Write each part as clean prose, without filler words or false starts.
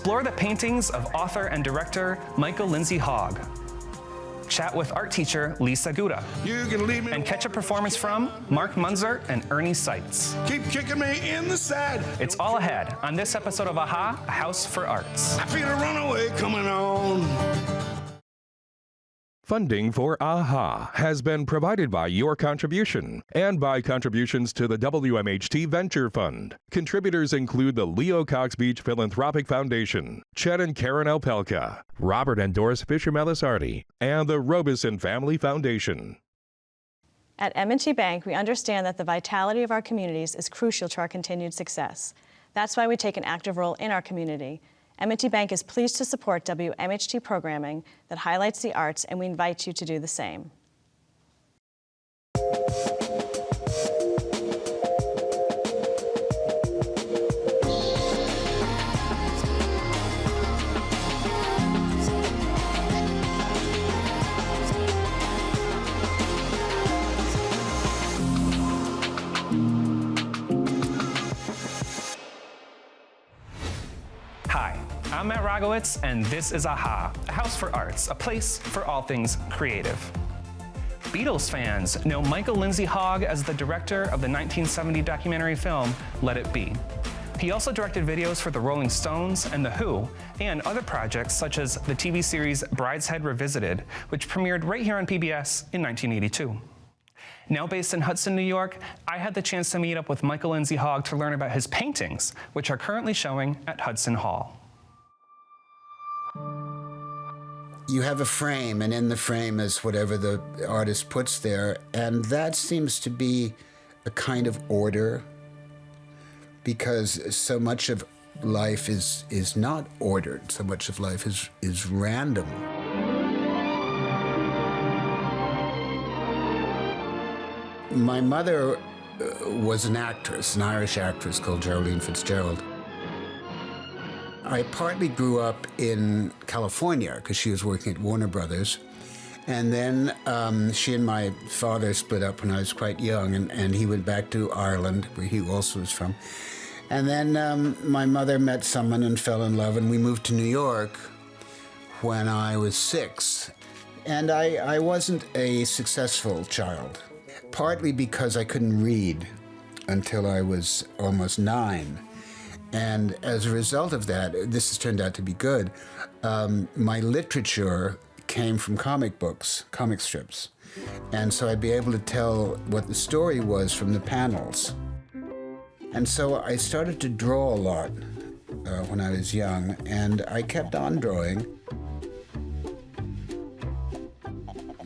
explore the paintings of author and director Michael Lindsay Hogg. Chat with art teacher Lisa Gouda. You can leave me and catch a performance from Mark Munzer and Ernie Seitz. Keep kicking me in the side. It's all ahead on this episode of AHA, A House for Arts. I feel a runaway coming on. Funding for AHA has been provided by your contribution and by contributions to the WMHT Venture Fund. Contributors include the Leo Cox Beach Philanthropic Foundation, Chet and Karen Alpelka, Robert and Doris Fisher-Melisardi, and the Robeson Family Foundation. At M&T Bank, we understand that the vitality of our communities is crucial to our continued success. That's why we take an active role in our community. M&T Bank is pleased to support WMHT programming that highlights the arts, and we invite you to do the same. Hi, I'm Matt Rogowitz, and this is AHA, A House for Arts, a place for all things creative. Beatles fans know Michael Lindsay Hogg as the director of the 1970 documentary film Let It Be. He also directed videos for the Rolling Stones and The Who, and other projects such as the TV series Brideshead Revisited, which premiered right here on PBS in 1982. Now based in Hudson, New York, I had the chance to meet up with Michael Lindsay Hogg to learn about his paintings, which are currently showing at Hudson Hall. You have a frame, and in the frame is whatever the artist puts there, and that seems to be a kind of order, because so much of life is not ordered. So much of life is random. My mother was an actress, an Irish actress called Geraldine Fitzgerald. I partly grew up in California because she was working at Warner Brothers. And then she and my father split up when I was quite young, and he went back to Ireland, where he also was from. And then my mother met someone and fell in love, and we moved to New York when I was 6. And I wasn't a successful child, partly because I couldn't read until I was almost 9. And as a result of that, this has turned out to be good, my literature came from comic books, comic strips. And so I'd be able to tell what the story was from the panels. And so I started to draw a lot when I was young, and I kept on drawing.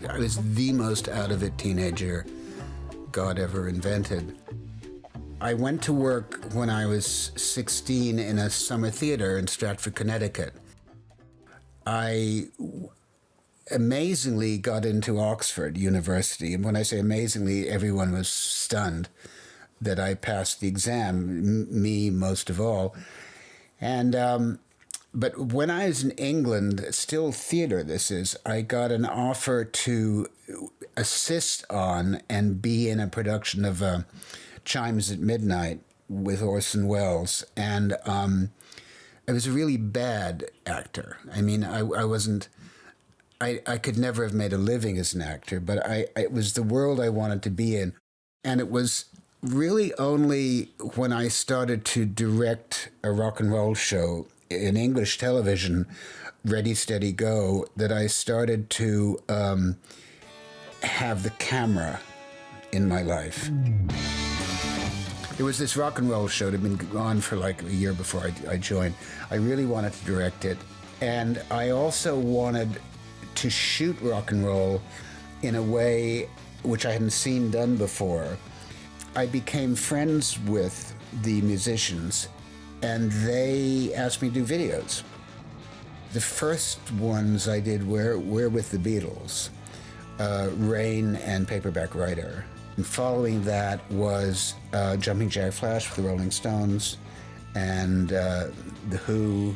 I was the most out-of-it teenager God ever invented. I went to work when I was 16 in a summer theater in Stratford, Connecticut. I amazingly got into Oxford University, and when I say amazingly, everyone was stunned that I passed the exam, me most of all. And but when I was in England, still theater this is, I got an offer to assist on and be in a production of Chimes at Midnight with Orson Welles. And I was a really bad actor. I mean, I wasn't, I could never have made a living as an actor, but it was the world I wanted to be in. And it was really only when I started to direct a rock and roll show in English television, Ready, Steady, Go, that I started to have the camera in my life. It was this rock and roll show that had been on for like a year before I joined. I really wanted to direct it. And I also wanted to shoot rock and roll in a way which I hadn't seen done before. I became friends with the musicians, and they asked me to do videos. The first ones I did were with the Beatles, Rain and Paperback Writer. And following that was Jumping Jack Flash with the Rolling Stones and The Who.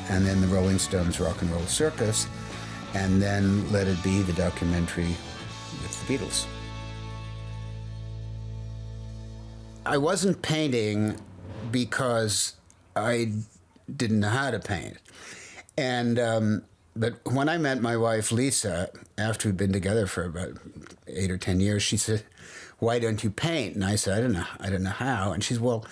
And then the Rolling Stones Rock and Roll Circus, and then Let It Be, the documentary with the Beatles. I wasn't painting because I didn't know how to paint. And but when I met my wife, Lisa, after we'd been together for about 8 or 10 years, she said, "Why don't you paint?" And I said, I don't know how. And she said, well,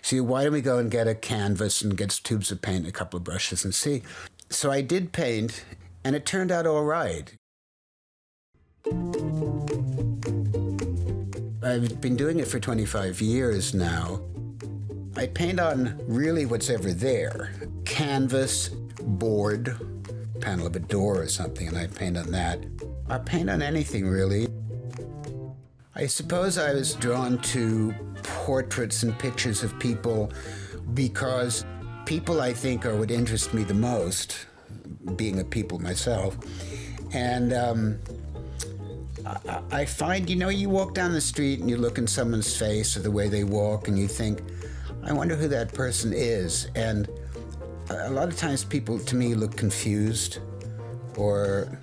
She said, "Why don't we go and get a canvas and get tubes of paint and a couple of brushes and see?" So I did paint, and it turned out all right. I've been doing it for 25 years now. I paint on really what's ever there. Canvas, board, panel of a door or something, and I paint on that. I paint on anything, really. I suppose I was drawn to portraits and pictures of people because people, I think, are what interest me the most, being a people myself. And I find, you walk down the street and you look in someone's face or the way they walk and you think, I wonder who that person is. And a lot of times people, to me, look confused or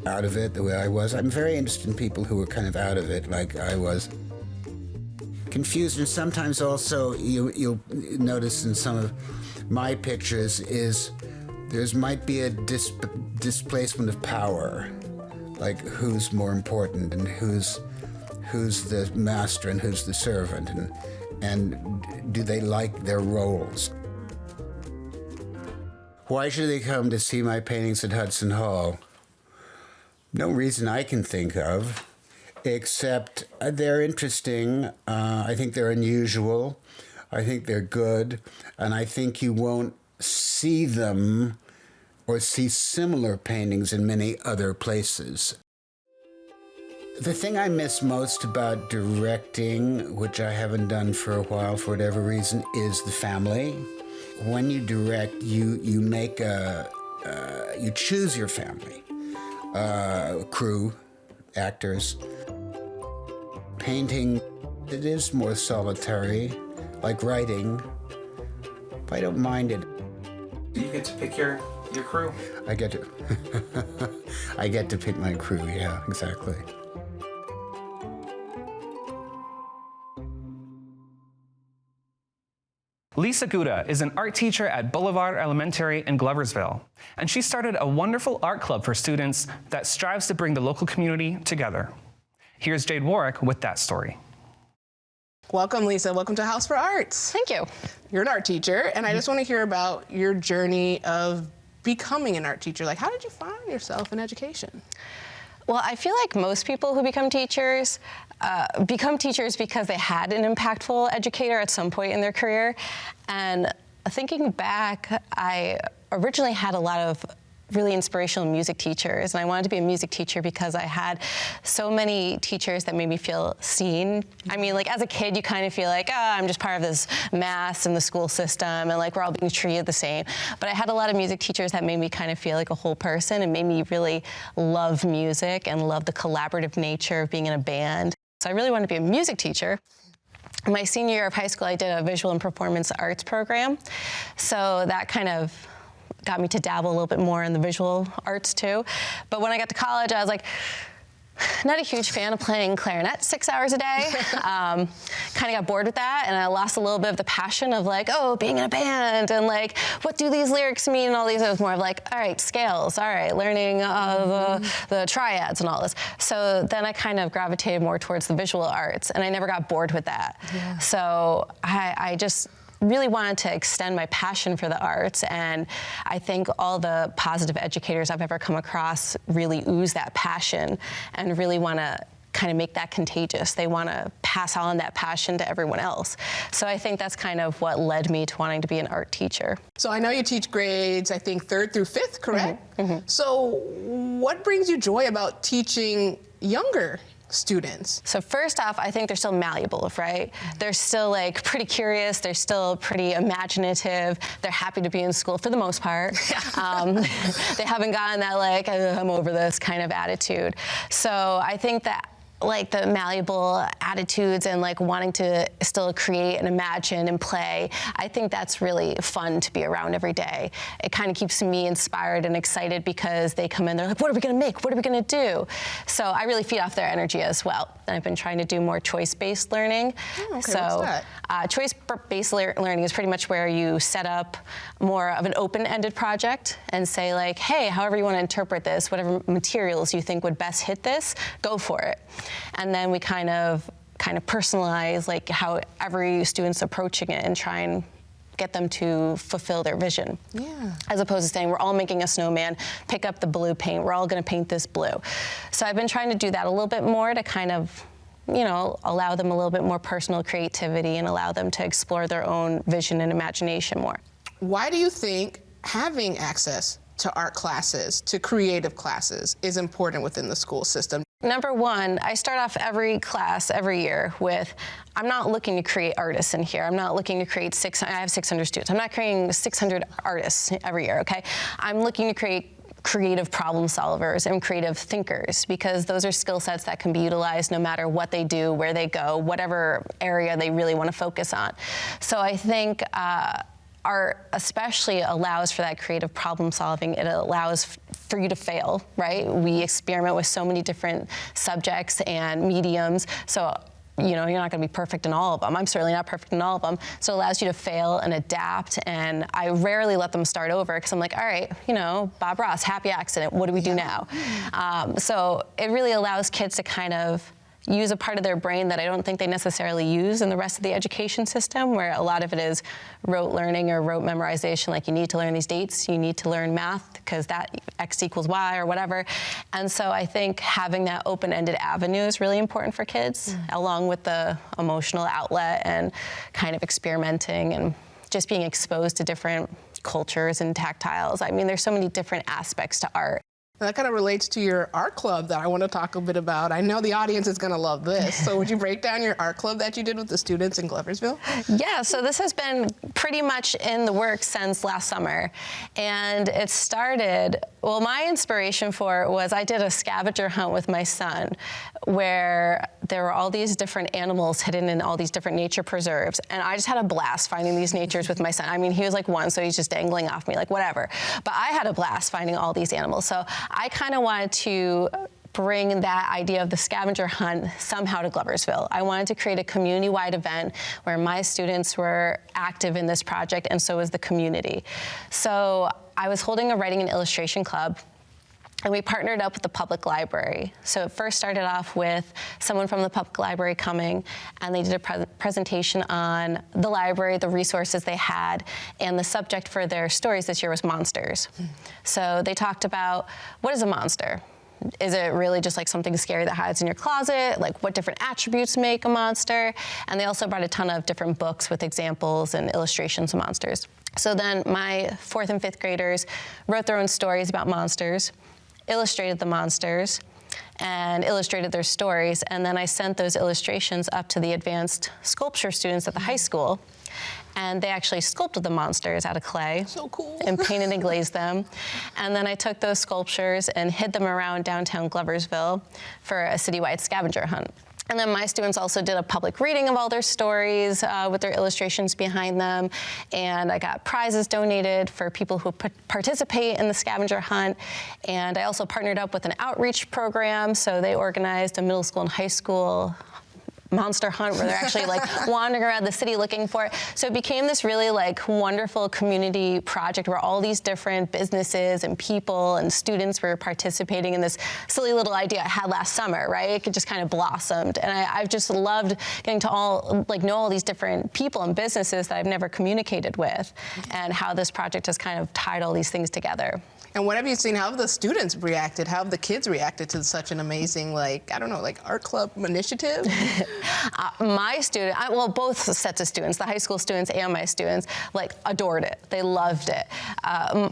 out of it the way I was. I'm very interested in people who were kind of out of it like I was. Confused, and sometimes also you'll notice in some of my pictures is might be a displacement of power, like who's more important and who's the master and who's the servant, and do they like their roles? Why should they come to see my paintings at Hudson Hall? No reason I can think of, except they're interesting. I think they're unusual. I think they're good. And I think you won't see them or see similar paintings in many other places. The thing I miss most about directing, which I haven't done for a while for whatever reason, is the family. When you direct, you make you choose your family, crew, actors. Painting, it is more solitary, like writing. I don't mind it. You get to pick your crew. I get to, I get to pick my crew. Yeah, exactly. Lisa Guda is an art teacher at Boulevard Elementary in Gloversville, and she started a wonderful art club for students that strives to bring the local community together. Here's Jade Warwick with that story. Welcome, Lisa. Welcome to House for Arts. Thank you. You're an art teacher, and I just want to hear about your journey of becoming an art teacher. Like, how did you find yourself in education? Well, I feel like most people who become teachers because they had an impactful educator at some point in their career. And thinking back, I originally had a lot of really inspirational music teachers, and I wanted to be a music teacher because I had so many teachers that made me feel seen. I mean, like as a kid, you kind of feel like, I'm just part of this mass in the school system, and like we're all being treated the same. But I had a lot of music teachers that made me kind of feel like a whole person and made me really love music and love the collaborative nature of being in a band. So I really wanted to be a music teacher. My senior year of high school, I did a visual and performance arts program. So that kind of got me to dabble a little bit more in the visual arts too. But when I got to college, I was like, not a huge fan of playing clarinet 6 hours a day. Kind of got bored with that, and I lost a little bit of the passion of like, being in a band, and like, what do these lyrics mean, and all these. It was more of like, all right, scales, all right, learning the triads and all this. So then I kind of gravitated more towards the visual arts, and I never got bored with that. Yeah. So I just really wanted to extend my passion for the arts, and I think all the positive educators I've ever come across really ooze that passion and really want to kind of make that contagious. They want to pass on that passion to everyone else. So I think that's kind of what led me to wanting to be an art teacher. So I know you teach grades, I think 3rd through 5th, correct? Mm-hmm. Mm-hmm. So what brings you joy about teaching younger students? So first off, I think they're still malleable, right? They're still like pretty curious. They're still pretty imaginative. They're happy to be in school for the most part. They haven't gotten that like, I'm over this kind of attitude. So I think that like the malleable attitudes and like wanting to still create and imagine and play. I think that's really fun to be around every day. It kind of keeps me inspired and excited because they come in, they're like, what are we gonna make? What are we gonna do? So I really feed off their energy as well. And I've been trying to do more choice-based learning. Oh, okay. So What's that? Choice-based learning is pretty much where you set up more of an open-ended project and say like, hey, however you want to interpret this, whatever materials you think would best hit this, go for it. And then we kind of personalize like how every student's approaching it and try and get them to fulfill their vision. Yeah. As opposed to saying, we're all making a snowman, pick up the blue paint, we're all gonna paint this blue. So I've been trying to do that a little bit more to kind of, allow them a little bit more personal creativity and allow them to explore their own vision and imagination more. Why do you think having access to art classes, to creative classes, is important within the school system? Number one, I start off every class every year with, I'm not looking to create artists in here. I'm not looking to create I have 600 students. I'm not creating 600 artists every year, okay? I'm looking to create creative problem solvers and creative thinkers, because those are skill sets that can be utilized no matter what they do, where they go, whatever area they really want to focus on. So I think art especially allows for that creative problem solving. It allows for you to fail, right? We experiment with so many different subjects and mediums. So you're not going to be perfect in all of them. I'm certainly not perfect in all of them. So it allows you to fail and adapt. And I rarely let them start over because I'm like, all right, Bob Ross, happy accident. What do we do now? So it really allows kids to kind of use a part of their brain that I don't think they necessarily use in the rest of the education system, where a lot of it is rote learning or rote memorization, like you need to learn these dates, you need to learn math because that X equals Y or whatever. And so I think having that open-ended avenue is really important for kids, along with the emotional outlet and kind of experimenting and just being exposed to different cultures and tactiles. I mean, there's so many different aspects to art. And that kind of relates to your art club that I want to talk a bit about. I know the audience is going to love this. So would you break down your art club that you did with the students in Gloversville? Yeah, so this has been pretty much in the works since last summer. And it started, well, my inspiration for it was I did a scavenger hunt with my son where there were all these different animals hidden in all these different nature preserves. And I just had a blast finding these natures with my son. I mean, he was like 1, so he's just dangling off me, like whatever. But I had a blast finding all these animals. So I kind of wanted to bring that idea of the scavenger hunt somehow to Gloversville. I wanted to create a community-wide event where my students were active in this project, and so was the community. So I was holding a writing and illustration club, and we partnered up with the public library. So it first started off with someone from the public library coming, and they did a presentation on the library, the resources they had, and the subject for their stories this year was monsters. So they talked about, what is a monster? Is it really just like something scary that hides in your closet? Like what different attributes make a monster? And they also brought a ton of different books with examples and illustrations of monsters. So then my 4th and 5th graders wrote their own stories about monsters, illustrated the monsters, and illustrated their stories. And then I sent those illustrations up to the advanced sculpture students at the high school. And they actually sculpted the monsters out of clay. So cool. And painted and glazed them. And then I took those sculptures and hid them around downtown Gloversville for a citywide scavenger hunt. And then my students also did a public reading of all their stories with their illustrations behind them. And I got prizes donated for people who participate in the scavenger hunt. And I also partnered up with an outreach program. So they organized a middle school and high school monster hunt where they're actually like wandering around the city looking for it. So it became this really like wonderful community project where all these different businesses and people and students were participating in this silly little idea I had last summer, right? It just kind of blossomed. And I've just loved getting to know all these different people and businesses that I've never communicated with, and how this project has kind of tied all these things together. And what have you seen? How have the students reacted? How have the kids reacted to such an amazing, art club initiative? Both sets of students, the high school students and my students, adored it. They loved it.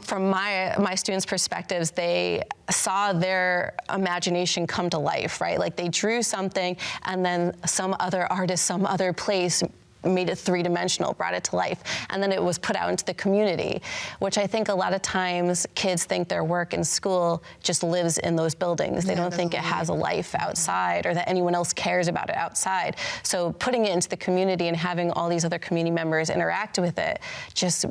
From my students' perspectives, they saw their imagination come to life, right? Like they drew something, and then some other artist, some other place made it three-dimensional, brought it to life, and then it was put out into the community, which I think a lot of times kids think their work in school just lives in those buildings. They don't think it has a life outside or that anyone else cares about it outside. So putting it into the community and having all these other community members interact with it just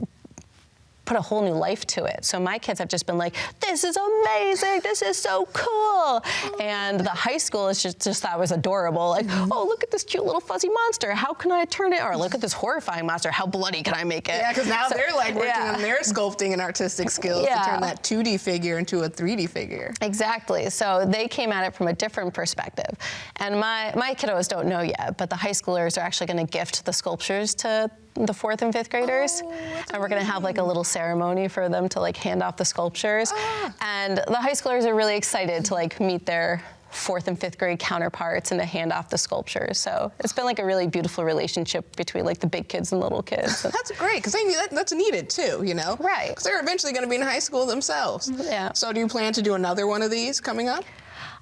put a whole new life to it. So my kids have just been like, this is amazing, this is so cool. And the high school is just thought it was adorable. Like, oh, look at this cute little fuzzy monster. How can I turn it? Or look at this horrifying monster. How bloody can I make it? Yeah, because now they're like working on their sculpting and artistic skills to turn that 2D figure into a 3D figure. Exactly. So they came at it from a different perspective. And my kiddos don't know yet, but the high schoolers are actually going to gift the sculptures to the 4th and 5th graders, and we're gonna have like a little ceremony for them to like hand off the sculptures. And the high schoolers are really excited to like meet their 4th and 5th grade counterparts and to hand off the sculptures. So it's been like a really beautiful relationship between like the big kids and little kids. That's great, because that's needed too, you know? Right. Because they're eventually gonna be in high school themselves. Yeah. So do you plan to do another one of these coming up?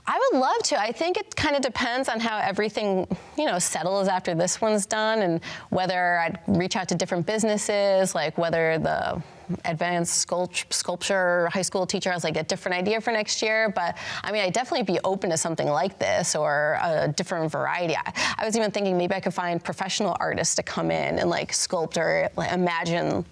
I would love to. I think it kind of depends on how everything, settles after this one's done, and whether I'd reach out to different businesses, like whether the advanced sculpture high school teacher has like a different idea for next year. But I mean, I'd definitely be open to something like this or a different variety. I was even thinking maybe I could find professional artists to come in and like sculpt or like, imagine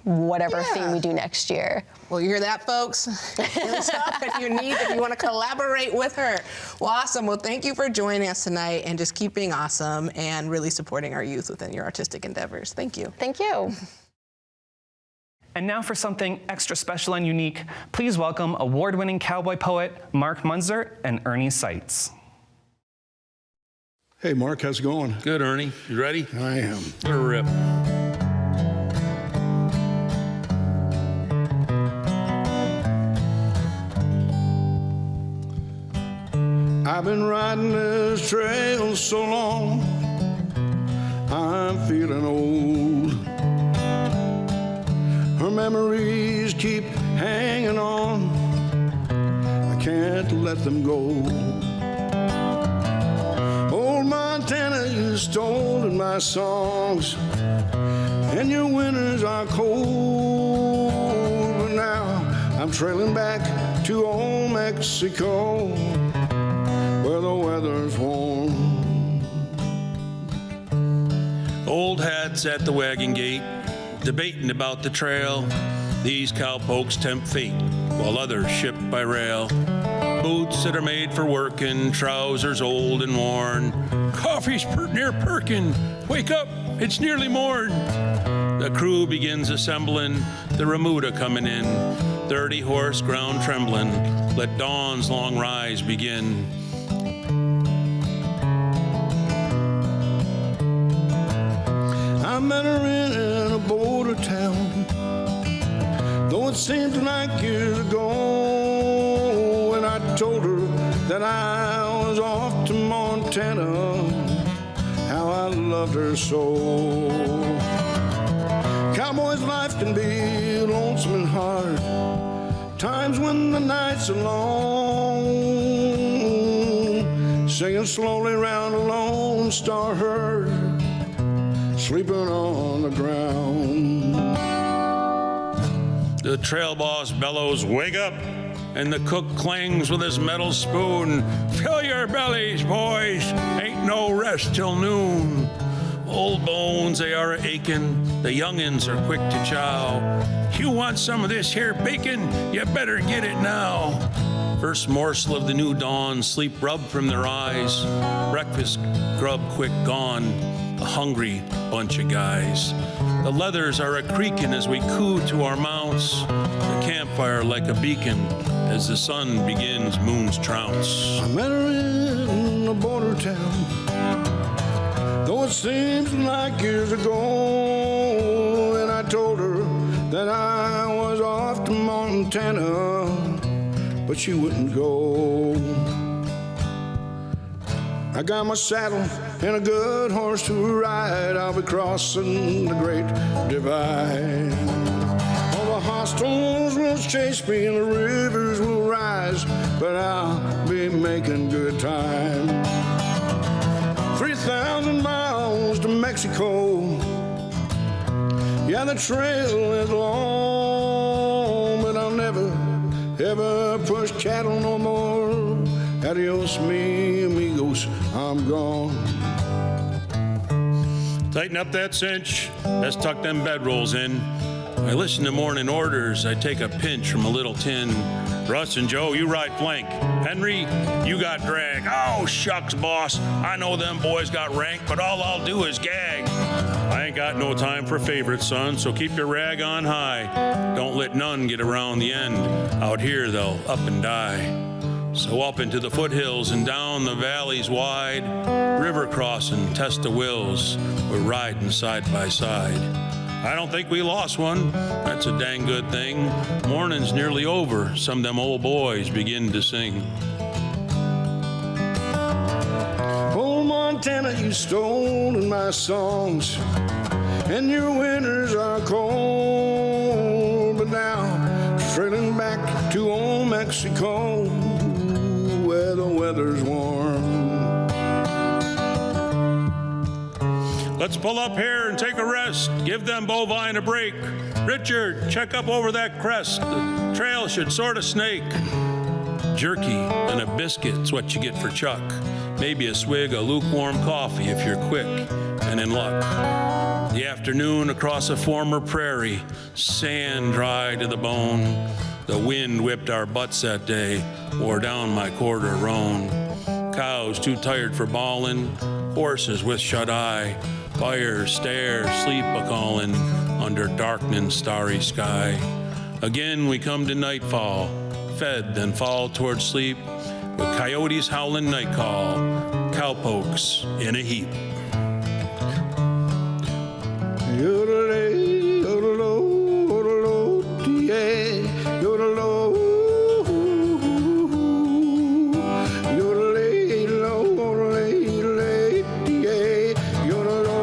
whatever theme we do next year. Well, you hear that, folks? Really stuff if you want to collaborate with her. Well, awesome. Well, thank you for joining us tonight and just keep being awesome and really supporting our youth within your artistic endeavors. Thank you. Thank you. And now for something extra special and unique, please welcome award-winning cowboy poet Mark Munzer and Ernie Seitz. Hey, Mark, how's it going? Good, Ernie. You ready? I am. Let her rip. I've been riding this trail so long, I'm feeling old. Her memories keep hanging on, I can't let them go. Old Montana, you stolen my songs, and your winters are cold. But now I'm trailing back to old Mexico, where the weather's warm. Old hats at the wagon gate, debating about the trail. These cowpokes tempt fate, while others ship by rail. Boots that are made for working, trousers old and worn. Coffee's near perkin', wake up, it's nearly morn. The crew begins assembling, the remuda coming in. 30 horse ground trembling, let dawn's long rise begin. I met her in a border town, though it seemed like years ago, and I told her that I was off to Montana, how I loved her so. Cowboy's life can be lonesome and hard, times when the nights are long, singing slowly round a Lone Star herd, sleeping on the ground. The trail boss bellows, wake up, and the cook clings with his metal spoon. Fill your bellies, boys, ain't no rest till noon. Old bones, they are aching, the youngins are quick to chow. You want some of this here bacon? You better get it now. First morsel of the new dawn, sleep rubbed from their eyes. Breakfast grub quick gone, a hungry bunch of guys. The leathers are a-creaking as we coo to our mounts. The campfire like a beacon as the sun begins moon's trounce. I met her in a border town, though it seems like years ago, and I told her that I was off to Montana, but she wouldn't go. I got my saddle and a good horse to ride, I'll be crossing the great divide. All the hostiles will chase me and the rivers will rise, but I'll be making good time. 3,000 miles to Mexico Mexico. Yeah, the trail is long, but I'll never, ever push cattle no more. Adios, mi amigos, I'm gone. Tighten up that cinch. Let's tuck them bedrolls in. I listen to morning orders. I take a pinch from a little tin. Russ and Joe, you ride flank. Henry, you got drag. Oh, shucks, boss. I know them boys got rank, but all I'll do is gag. I ain't got no time for favorites, son, so keep your rag on high. Don't let none get around the end. Out here, they'll up and die. So up into the foothills and down the valleys wide, river crossing, test the wills, we're riding side by side. I don't think we lost one, that's a dang good thing. Morning's nearly over, some of them old boys begin to sing. Old Montana, you stolen my songs, and your winters are cold. But now, trailing back to old Mexico, where the weather's warm. Let's pull up here and take a rest. Give them bovine a break. Richard, check up over that crest. The trail should sort of snake. Jerky and a biscuit's what you get for Chuck. Maybe a swig of lukewarm coffee if you're quick and in luck. The afternoon across a former prairie, sand dry to the bone. The wind whipped our butts that day, wore down my quarter roan. Cows too tired for bawling, horses with shut eye. Fire, stare, sleep a-calling under darkening starry sky. Again we come to nightfall, fed then fall towards sleep, with coyotes howling night call, cowpokes in a heap. Yodelay, yodelo, yodelo, dee, yodelo, yodelay, lo, yodelay, dee, yodelo.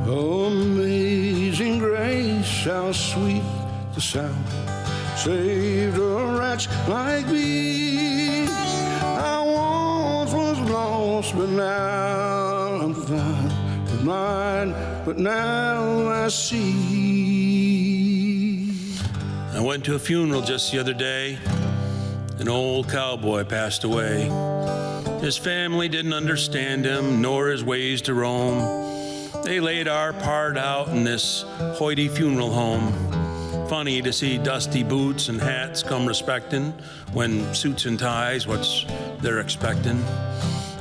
Amazing grace, how sweet the sound saved a wretch like me. I once was lost, but now I'm found. Was blind, but now I see. I went to a funeral just the other day. An old cowboy passed away. His family didn't understand him, nor his ways to roam. They laid our part out in this hoity funeral home. Funny to see dusty boots and hats come respectin', when suits and ties, what's they're expectin'.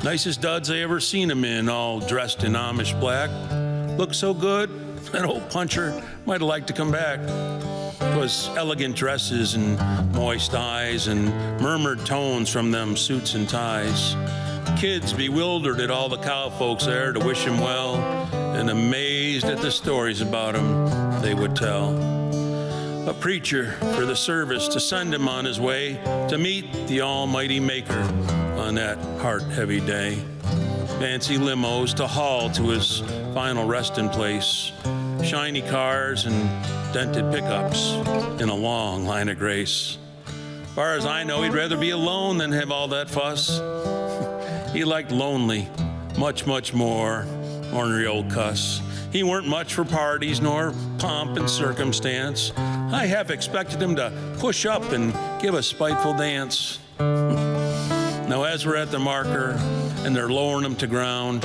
Nicest duds I ever seen him in, all dressed in Amish black. Looked so good, that old puncher might have liked to come back. 'Twas elegant dresses and moist eyes and murmured tones from them suits and ties. Kids bewildered at all the cowfolks there to wish him well, and amazed at the stories about him they would tell. A preacher for the service to send him on his way to meet the Almighty Maker on that heart-heavy day. Fancy limos to haul to his final resting place. Shiny cars and dented pickups in a long line of grace. Far as I know, he'd rather be alone than have all that fuss. He liked lonely much, much more, ornery old cuss. He weren't much for parties nor pomp and circumstance. I half expected him to push up and give a spiteful dance. Now as we're at the marker and they're lowering him to ground,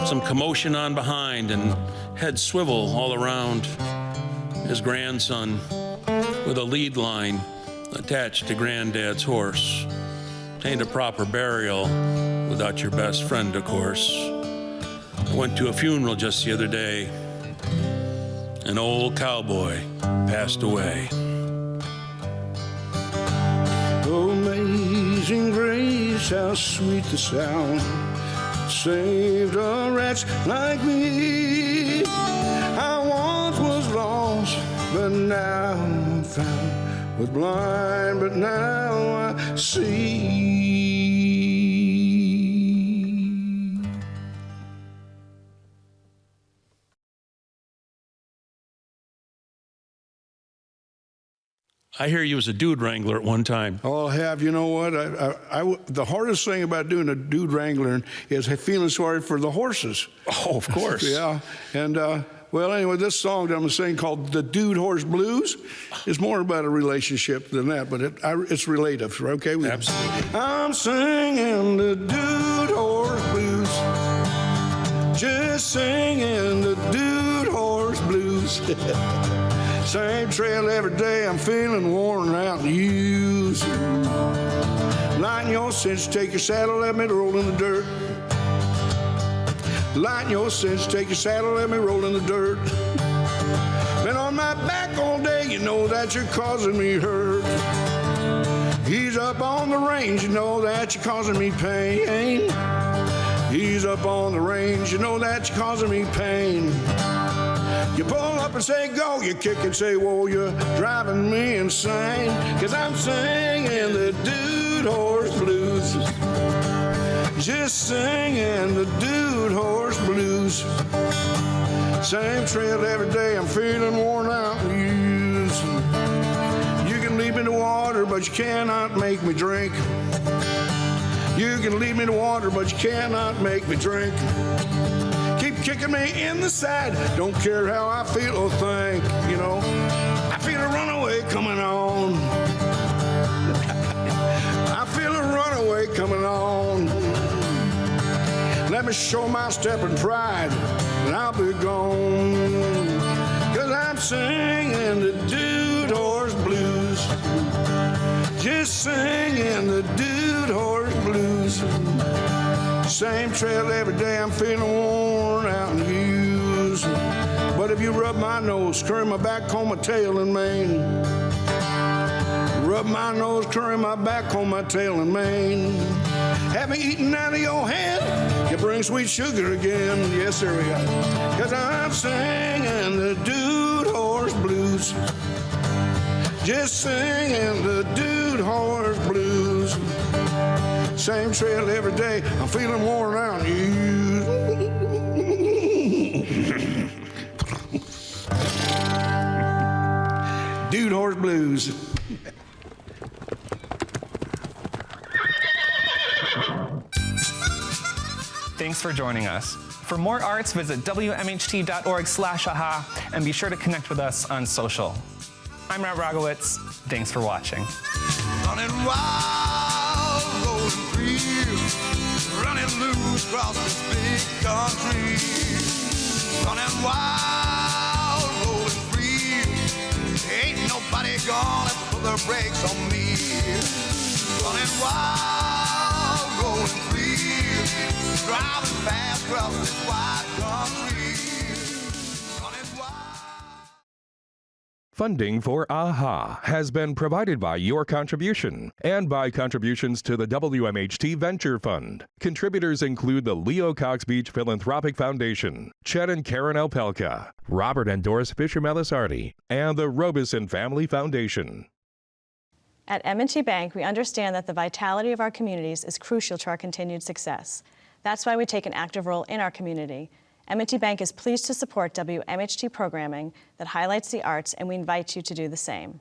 some commotion on behind and heads swivel all around. His grandson with a lead line attached to granddad's horse. Ain't a proper burial without your best friend, of course. I went to a funeral just the other day. An old cowboy passed away. Amazing grace, how sweet the sound saved a wretch like me. I once was lost, but now I'm found. Was blind, but now I see. I hear you was a dude wrangler at one time. Oh, you know what? The hardest thing about doing a dude wrangling is feeling sorry for the horses. Oh, of course. Yeah. And, well, anyway, this song that I'm singing called The Dude Horse Blues is more about a relationship than that, but it's relative, okay? Absolutely. I'm singing the Dude Horse Blues, just singing the Dude Horse Blues. Same trail every day, I'm feeling worn out and used. Lighten your cinch, take your saddle, let me roll in the dirt. Lighten your cinch, take your saddle, let me roll in the dirt. Been on my back all day, you know that you're causing me hurt. He's up on the range, you know that you're causing me pain. He's up on the range, you know that you're causing me pain. You pull up and say go, you kick and say whoa, you're driving me insane. 'Cause I'm singing the Dude Horse Blues, just singing the Dude Horse Blues. Same trail every day, I'm feeling worn out and used. You can lead me to water, but you cannot make me drink. You can lead me to water, but you cannot make me drink. Keep kicking me in the side, don't care how I feel or think, you know. I feel a runaway coming on. I feel a runaway coming on. Let me show my step and pride, and I'll be gone. 'Cause I'm singing the Dude Horse Blues, just singing the Dude Horse Blues. Same trail every day, I'm feeling worn out and used. But if you rub my nose, curry my back, comb my tail and mane. Rub my nose, curry my back, comb my tail and mane. Have me eating out of your hand, you bring sweet sugar again. Yes, sir, we got it. 'Cause I'm singing the Dude Horse Blues, just singing the Dude Horse Blues. Same trail every day, I'm feeling worn out and used. Dude Horse Blues. Thanks for joining us. For more arts, visit wmht.org/aha and be sure to connect with us on social. I'm Rob Rogowitz. Thanks for watching. Running wild, rolling free, running loose across this big country. Running wild, rolling free, ain't nobody gonna put their brakes on me. Running wild, rolling free, driving fast across this wide country. Running wild. Funding for AHA has been provided by your contribution and by contributions to the WMHT Venture Fund. Contributors include the Leo Cox Beach Philanthropic Foundation, Chet and Karen Alpelka, Robert and Doris Fisher-Melisardi, and the Robeson Family Foundation. At M&T Bank, we understand that the vitality of our communities is crucial to our continued success. That's why we take an active role in our community. M&T Bank is pleased to support WMHT programming that highlights the arts, and we invite you to do the same.